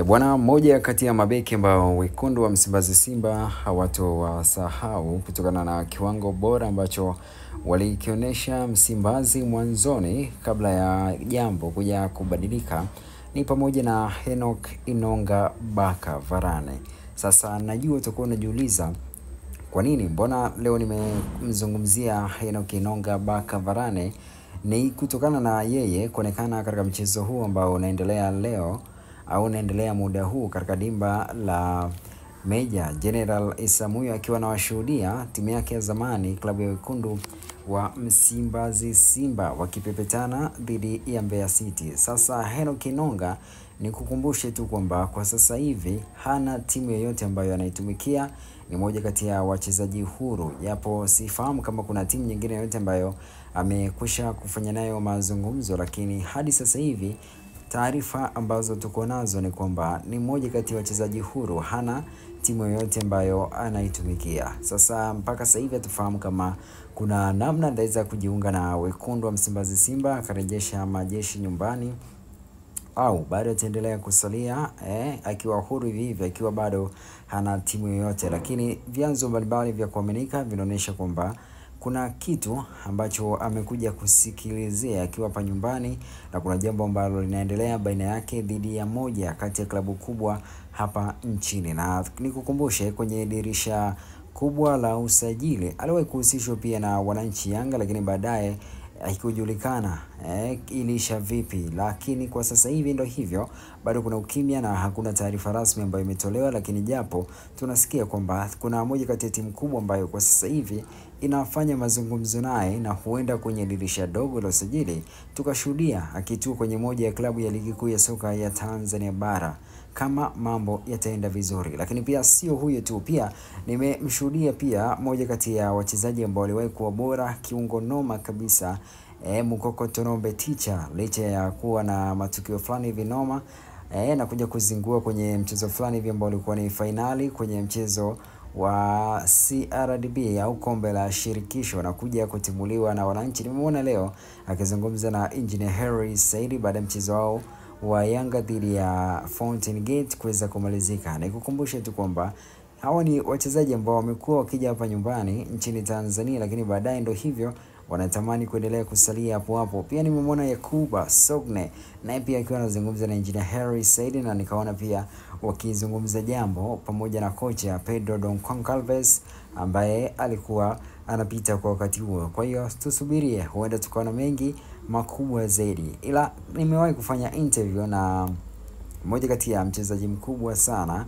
Bwana, mmoja kati ya mabeki ambao wekundu wa Msimbazi Simba hawatowasahau kutokana na kiwango bora ambacho walikionyesha Msimbazi mwanzoni kabla ya jambo kuja kubadilika ni pamoja na Enock Inonga Baka Varane. Sasa najua utakuwa unajiuliza kwa nini mbona leo nimemzungumzia Enock Inonga Baka Varane. Ni kutokana na yeye kuonekana katika mchezo huu ambao unaendelea leo au unaendelea muda huu katika dimba la Meja General Isamuhyo akiwa anawashuhudia timu yake ya zamani klabu ya wekundu wa Msimbazi Simba wakipepetana dhidi ya Mbeya City. Sasa Enock Inonga, ni kukumbushe tu kwamba kwa sasa hivi hana timu yoyote ambayo anaitumikia, ni moja kati ya wachezaji huru, japo sifahamu kama kuna timu nyingine yoyote ambayo amekwisha kufanya nayo mazungumzo, lakini hadi sasa hivi taarifa ambazo tuko nazo ni kwamba ni mmoja kati ya wachezaji huru, hana timu yoyote ambayo anaitumikia. Sasa mpaka sasa hivi tufahamu kama kuna namna anaweza kujiunga na wekundu wa Msimbazi Simba akarejesha majeshi nyumbani, au bado ataendelea kusalia akiwa huru hivi akiwa bado hana timu yoyote. Lakini vyanzo mbalimbali vya kuaminika vinaonyesha kwamba kuna kitu ambacho amekuja kusikilizea akiwa hapa nyumbani, na kuna jambo ambalo linaendelea baina yake dhidi ya moja kati ya klabu kubwa hapa nchini. Na nikukumbushe kwenye dirisha kubwa la usajili aliwahi kuhusishwa pia na wananchi Yanga, lakini baadaye haikujulikana ilisha vipi. Lakini kwa sasa hivi ndio hivyo, bado kuna ukimya na hakuna taarifa rasmi ambayo imetolewa, lakini japo tunasikia kwamba kuna moja kati ya timu kubwa ambayo kwa sasa hivi inafanya mazungumzo naye, na huenda kwenye dirisha dogo la usajili tukashuhudia akitua kwenye moja ya klabu ya ligi kuu ya soka ya Tanzania bara kama mambo yataenda vizuri. Lakini pia sio huyo tu, pia nimemshuhudia pia moja kati ya wachezaji ambao waliwahi kuwa bora, kiungo noma kabisa, Mukoko Tonombe Ticha, licha ya kuwa na matukio fulani hivi noma na kuja kuzingua kwenye mchezo fulani hivi ambao ulikuwa ni finali kwenye mchezo wa CRDB au kombe la shirikisho, na kuja kutimuliwa na wananchi. Nimeona leo akizungumza na Engineer Harry Saidi baada ya mchezo wao wa Yanga dhidi ya Fountain Gate kuweza kumalizika. Na nikukumbushe tu kwamba hawa ni wachezaji ambao wamekuwa wakija hapa nyumbani nchini Tanzania, lakini baadaye ndio hivyo wanatamani kuendelea kusalia hapo hapo. Pia nimemwona Yakuba Sogne naye pia akiwa anazungumza na Engineer Harry Saidi, na nikaona pia wakizungumza jambo pamoja na kocha Pedro Don Concalves ambaye alikuwa anapita kwa wakati huo. Kwa hiyo tusubirie, huenda tukaona mengi makubwa zaidi. Ila nimewahi kufanya interview na mmoja kati ya mchezaji mkubwa sana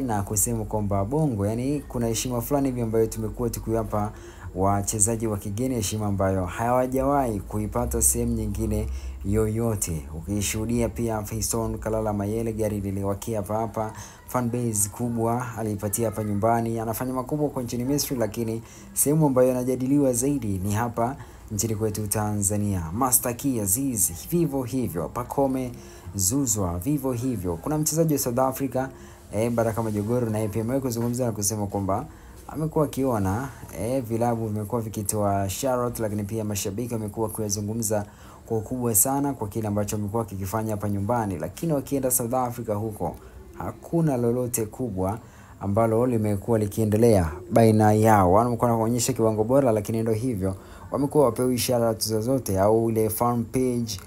na kusema kwamba Bongo, yani kuna heshima fulani hivi ambayo tumekuwa tukiwapa wachezaji wa kigeni, heshima ambayo hawajawahi kuipata sehemu nyingine yoyote. Ukishuhudia pia Fiston Kalala Mayele, gari liliwakia hapa, fan base kubwa alipatia hapa nyumbani, anafanya makubwa kwa nchini Misri, lakini sehemu ambayo anajadiliwa zaidi ni hapa nchini kwetu Tanzania. Master Key Azizi vivyo hivyo, Pacome Zouzoua vivyo hivyo. Kuna mchezaji wa South Africa Baraka Majogoro naye pia amewahi kuzungumza na kusema kwamba amekuwa akiona vilabu vimekuwa vikitoa shout, lakini pia mashabiki wamekuwa kuzungumza kwa ukubwa sana kwa kile ambacho amekuwa kikifanya hapa nyumbani, lakini wakienda South Africa huko hakuna lolote kubwa ambalo limekuwa likiendelea baina yao. Wanakuwa wanaonyesha kiwango bora, lakini ndio hivyo wamekuwa wapewi ishara zozote au ile fan page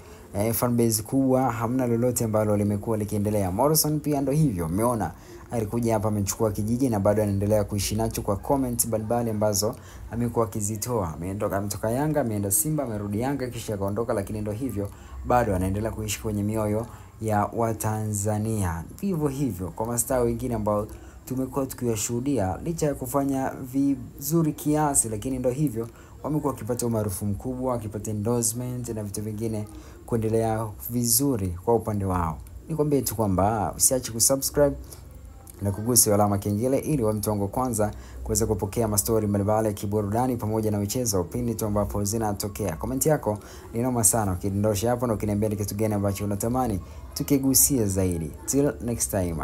fan base kubwa, hamna lolote ambalo limekuwa likiendelea. Morrison pia ndio hivyo, umeona alikuja hapa amechukua kijiji na bado anaendelea kuishi nacho kwa comments mbalimbali ambazo amekuwa akizitoa. Ametoka Yanga, ameenda Simba, amerudi Yanga kisha akaondoka, lakini ndio hivyo bado anaendelea kuishi kwenye mioyo ya Watanzania. Vivyo hivyo kwa mastaa wengine ambao tumekuwa tukiwashuhudia licha ya kufanya vizuri kiasi, lakini ndio hivyo wamekuwa wakipata umaarufu mkubwa, wakipata endorsement na vitu vingine kuendelea vizuri kwa upande wao. Nikwambie tu kwamba usiache kusubscribe na kugusa alama kengele ili wa mtu wangu kwanza kuweza kupokea mastori mbalimbali ya kiburudani pamoja na michezo pindi tu ambapo zinatokea. Comment yako ni noma sana, ukidondosha hapo na ukiniambia ni kitu gani ambacho unatamani tukigusia zaidi. Till next time.